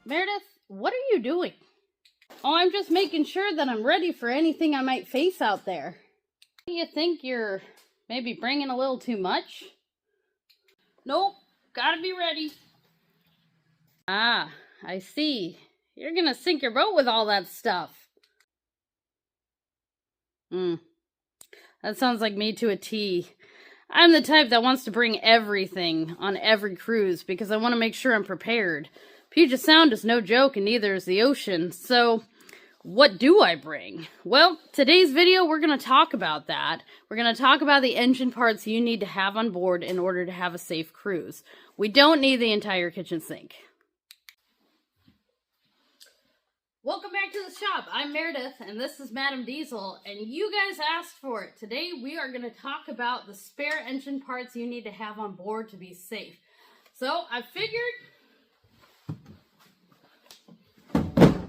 Meredith, what are you doing? Oh, I'm just making sure that I'm ready for anything I might face out there. Do you think you're maybe bringing a little too much? Nope, gotta be ready. Ah, I see. You're gonna sink your boat with all that stuff. That sounds like me to a T. I'm the type that wants to bring everything on every cruise because I want to make sure I'm prepared. Puget Sound is no joke and neither is the ocean, so what do I bring? Well, today's video we're going to talk about that. We're going to talk about the engine parts you need to have on board in order to have a safe cruise. We don't need the entire kitchen sink. Welcome back to the shop. I'm Meredith, and this is Madam Diesel, and you guys asked for it. Today, we are going to talk about the spare engine parts you need to have on board to be safe. So, I figured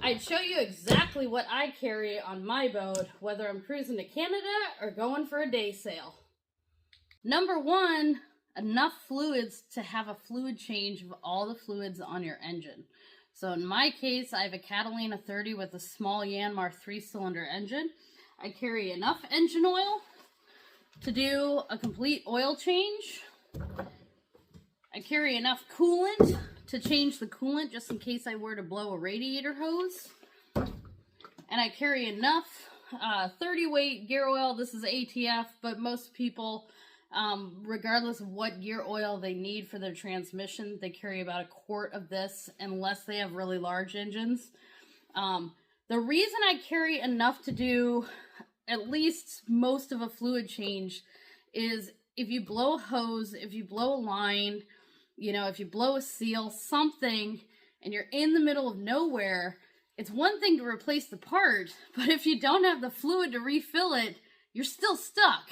I'd show you exactly what I carry on my boat, whether I'm cruising to Canada or going for a day sail. Number one, enough fluids to have a fluid change of all the fluids on your engine. So in my case, I have a Catalina 30 with a small Yanmar 3-cylinder engine. I carry enough engine oil to do a complete oil change. I carry enough coolant to change the coolant just in case I were to blow a radiator hose. And I carry enough 30 weight gear oil. This is ATF, but most people, regardless of what gear oil they need for their transmission, they carry about a quart of this unless they have really large engines. The reason I carry enough to do at least most of a fluid change is if you blow a hose, if you blow a line, you know, if you blow a seal, something, and you're in the middle of nowhere, it's one thing to replace the part, but if you don't have the fluid to refill it, you're still stuck.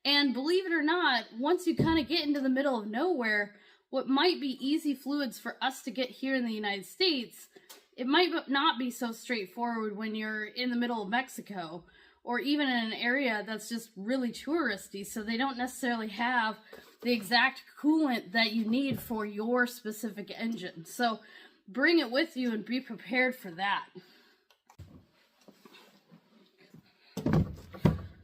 And believe it or not, once you kind of get into the middle of nowhere, what might be easy fluids for us to get here in the United States, it might not be so straightforward when you're in the middle of Mexico, or even in an area that's just really touristy, so they don't necessarily have the exact coolant that you need for your specific engine. So bring it with you and be prepared for that.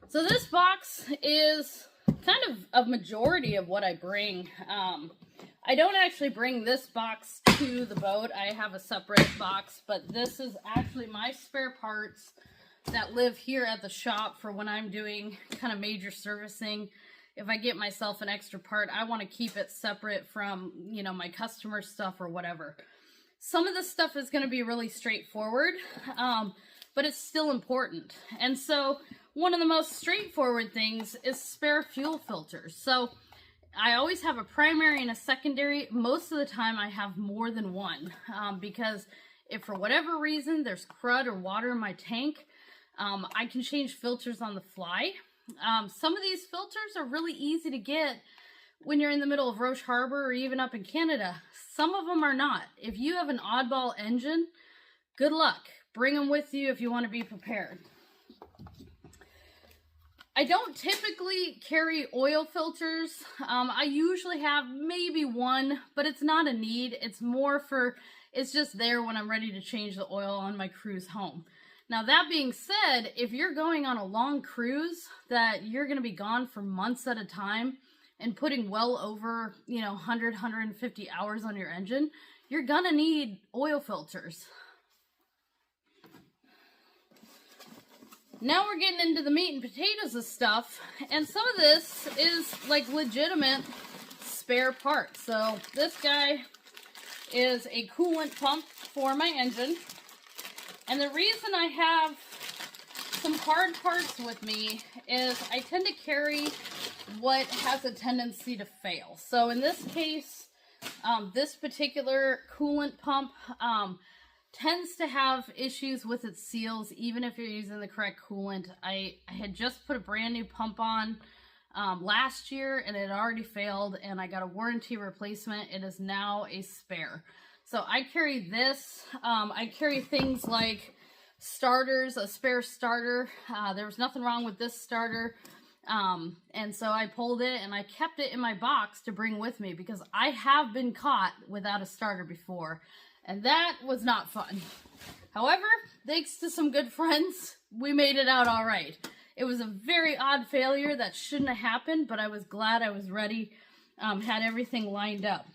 So this box is kind of a majority of what I bring. I don't actually bring this box to the boat. I have a separate box, but this is actually my spare parts that live here at the shop for when I'm doing kind of major servicing. If I get myself an extra part, I want to keep it separate from, you know, my customer stuff or whatever. Some of this stuff is going to be really straightforward, but it's still important. And so one of the most straightforward things is spare fuel filters. So I always have a primary and a secondary. Most of the time I have more than one because if for whatever reason there's crud or water in my tank, I can change filters on the fly. Some of these filters are really easy to get when you're in the middle of Roche Harbor or even up in Canada. Some of them are not. If you have an oddball engine, good luck. Bring them with you if you want to be prepared. I don't typically carry oil filters. I usually have maybe one, but it's not a need. It's more for, it's just there when I'm ready to change the oil on my cruise home. Now, that being said, if you're going on a long cruise that you're going to be gone for months at a time and putting well over, 100, 150 hours on your engine, you're going to need oil filters. Now we're getting into the meat and potatoes of stuff, and some of this is like legitimate spare parts. So this guy is a coolant pump for my engine. And the reason I have some hard parts with me is I tend to carry what has a tendency to fail. So in this case, this particular coolant pump tends to have issues with its seals, even if you're using the correct coolant. I had just put a brand new pump on last year, and it had already failed, and I got a warranty replacement. It is now a spare. So I carry this. I carry things like starters, a spare starter. There was nothing wrong with this starter. And so I pulled it and I kept it in my box to bring with me because I have been caught without a starter before. And that was not fun. However, thanks to some good friends, we made it out all right. It was a very odd failure that shouldn't have happened, but I was glad I was ready, had everything lined up.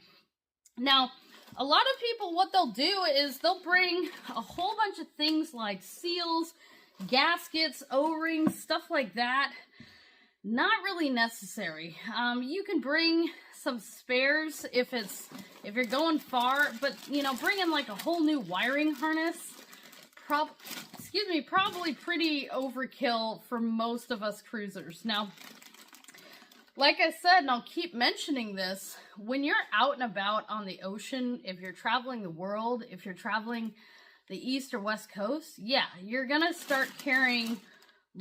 Now, a lot of people, what they'll do is they'll bring a whole bunch of things like seals, gaskets, O-rings, stuff like that. Not really necessary. You can bring some spares if you're going far, but you know, bringing like a whole new wiring harness, probably pretty overkill for most of us cruisers. Now, like I said, and I'll keep mentioning this, when you're out and about on the ocean, if you're traveling the world, if you're traveling the East or West Coast, yeah, you're gonna start carrying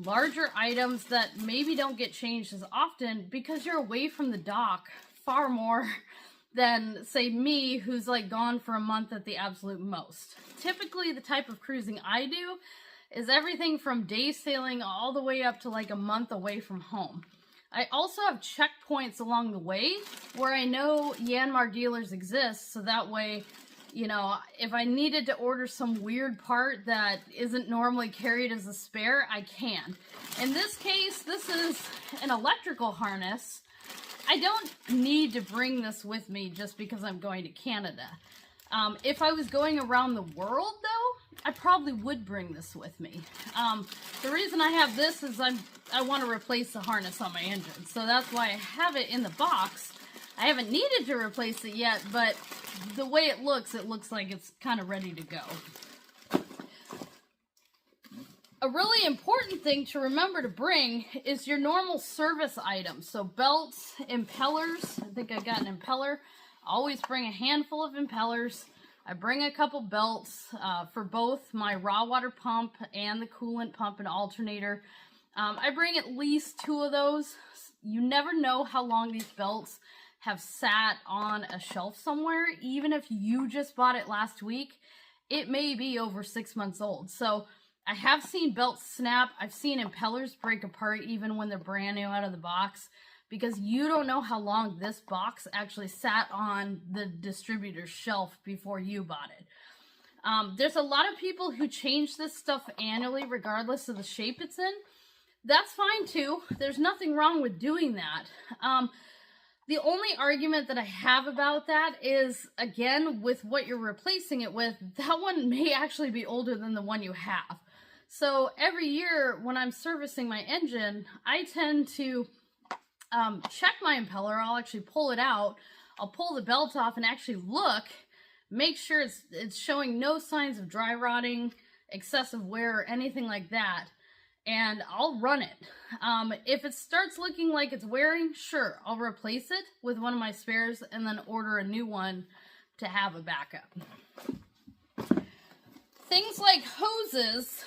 larger items that maybe don't get changed as often because you're away from the dock far more than, say, me, who's like gone for a month at the absolute most. Typically, the type of cruising I do is everything from day sailing all the way up to like a month away from home. I also have checkpoints along the way where I know Yanmar dealers exist, so that way, you know, if I needed to order some weird part that isn't normally carried as a spare, I can. In this case, this is an electrical harness. I don't need to bring this with me just because I'm going to Canada. If I was going around the world, though, I probably would bring this with me. The reason I have this is I want to replace the harness on my engine, so that's why I have it in the box. I haven't needed to replace it yet, but the way it looks like it's kind of ready to go. A really important thing to remember to bring is your normal service items. So belts, impellers. I think I got an impeller. Always bring a handful of impellers. I bring a couple belts for both my raw water pump and the coolant pump and alternator. I bring at least 2 of those. You never know how long these belts have sat on a shelf somewhere. Even if you just bought it last week, it may be over 6 months old. So I have seen belts snap. I've seen impellers break apart even when they're brand new out of the box, because you don't know how long this box actually sat on the distributor's shelf before you bought it. There's a lot of people who change this stuff annually regardless of the shape it's in. That's fine too. There's nothing wrong with doing that. The only argument that I have about that is, again, with what you're replacing it with, that one may actually be older than the one you have. So every year when I'm servicing my engine, I tend to check my impeller. I'll actually pull it out. I'll pull the belt off and actually look, make sure it's showing no signs of dry rotting, excessive wear, or anything like that. And I'll run it. If it starts looking like it's wearing, sure, I'll replace it with one of my spares and then order a new one to have a backup. Things like hoses.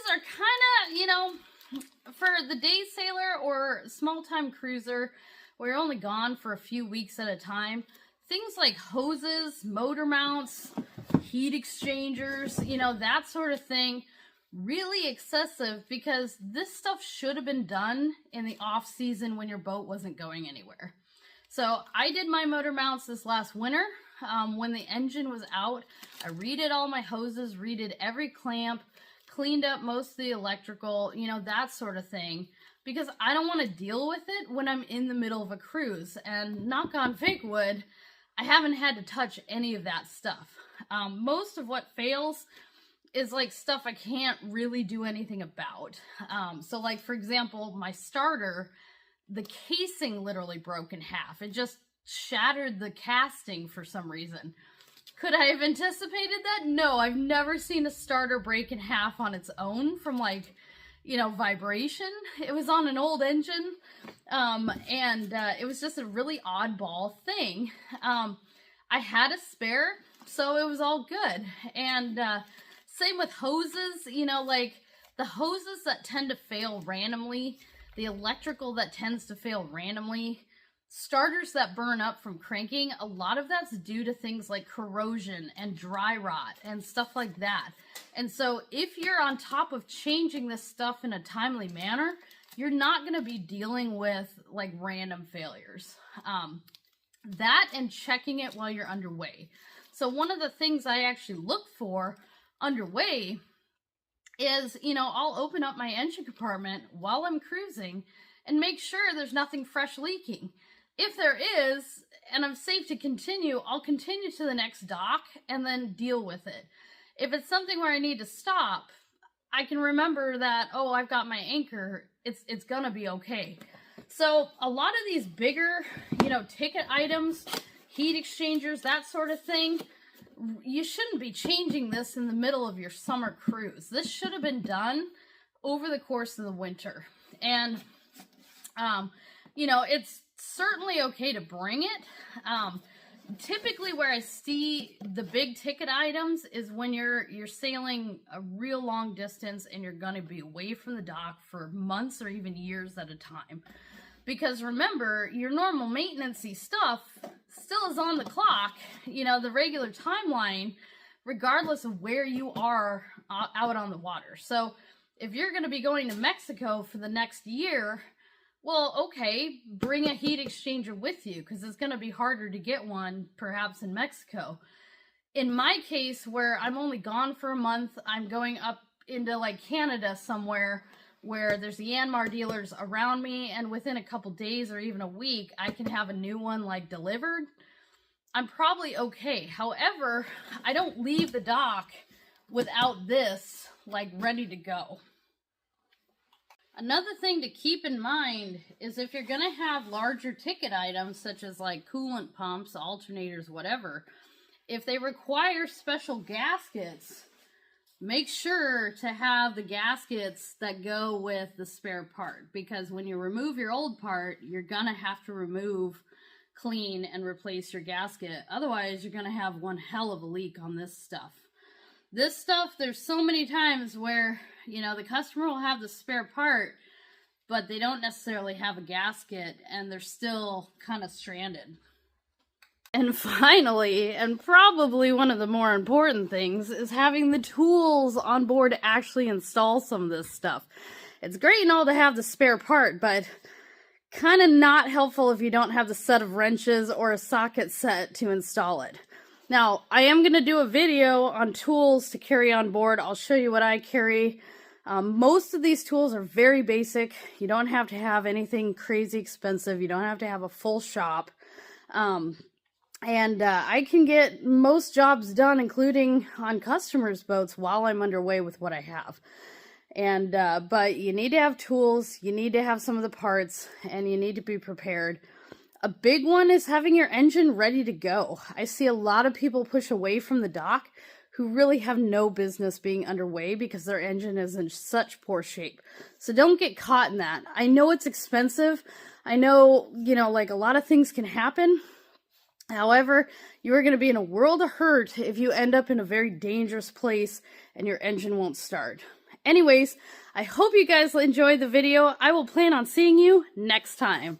Are kind of, you know, for the day sailor or small-time cruiser where you're only gone for a few weeks at a time, things like hoses, motor mounts, heat exchangers, you know, that sort of thing, really excessive, because this stuff should have been done in the off season when your boat wasn't going anywhere. So I did my motor mounts this last winter. When the engine was out, I redid all my hoses, redid every clamp, cleaned up most of the electrical, you know, that sort of thing, because I don't want to deal with it when I'm in the middle of a cruise. And knock on fake wood, I haven't had to touch any of that stuff. Most of what fails is like stuff I can't really do anything about. So like, for example, my starter, the casing literally broke in half. It just shattered the casting for some reason. Could I have anticipated that? No, I've never seen a starter break in half on its own from, like, you know, vibration. It was on an old engine, and it was just a really oddball thing. I had a spare, so it was all good. And same with hoses, you know, like the hoses that tend to fail randomly, the electrical that tends to fail randomly, starters that burn up from cranking, a lot of that's due to things like corrosion and dry rot and stuff like that. And so if you're on top of changing this stuff in a timely manner, you're not going to be dealing with like random failures. That and checking it while you're underway. So one of the things I actually look for underway is, you know, I'll open up my engine compartment while I'm cruising and make sure there's nothing fresh leaking. If there is, and I'm safe to continue, I'll continue to the next dock and then deal with it. If it's something where I need to stop, I can remember that, oh, I've got my anchor, it's gonna be okay. So a lot of these bigger, you know, ticket items, heat exchangers, that sort of thing, you shouldn't be changing this in the middle of your summer cruise. This should have been done over the course of the winter. And, you know, it's certainly okay to bring it. Typically where I see the big ticket items is when you're sailing a real long distance and you're going to be away from the dock for months or even years at a time. Because remember, your normal maintenance-y stuff still is on the clock, you know, the regular timeline, regardless of where you are out on the water. So if you're going to be going to Mexico for the next year, well, okay, bring a heat exchanger with you, because it's going to be harder to get one perhaps in Mexico. In my case, where I'm only gone for a month, I'm going up into like Canada somewhere where there's the Yanmar dealers around me, and within a couple days or even a week, I can have a new one like delivered. I'm probably okay. However, I don't leave the dock without this like ready to go. Another thing to keep in mind is if you're going to have larger ticket items such as like coolant pumps, alternators, whatever, if they require special gaskets, make sure to have the gaskets that go with the spare part, because when you remove your old part, you're going to have to remove, clean, and replace your gasket. Otherwise, you're going to have one hell of a leak on this stuff. This stuff, there's so many times where, you know, the customer will have the spare part, but they don't necessarily have a gasket, and they're still kind of stranded. And finally, and probably one of the more important things, is having the tools on board to actually install some of this stuff. It's great and all to have the spare part, but kind of not helpful if you don't have the set of wrenches or a socket set to install it. Now, I am going to do a video on tools to carry on board. I'll show you what I carry. Most of these tools are very basic. You don't have to have anything crazy expensive. You don't have to have a full shop. I can get most jobs done, including on customers' boats, while I'm underway with what I have. But you need to have tools, you need to have some of the parts, and you need to be prepared. A big one is having your engine ready to go. I see a lot of people push away from the dock who really have no business being underway because their engine is in such poor shape. So don't get caught in that. I know it's expensive. I know, you know, like a lot of things can happen. However, you are going to be in a world of hurt if you end up in a very dangerous place and your engine won't start. Anyways, I hope you guys enjoyed the video. I will plan on seeing you next time.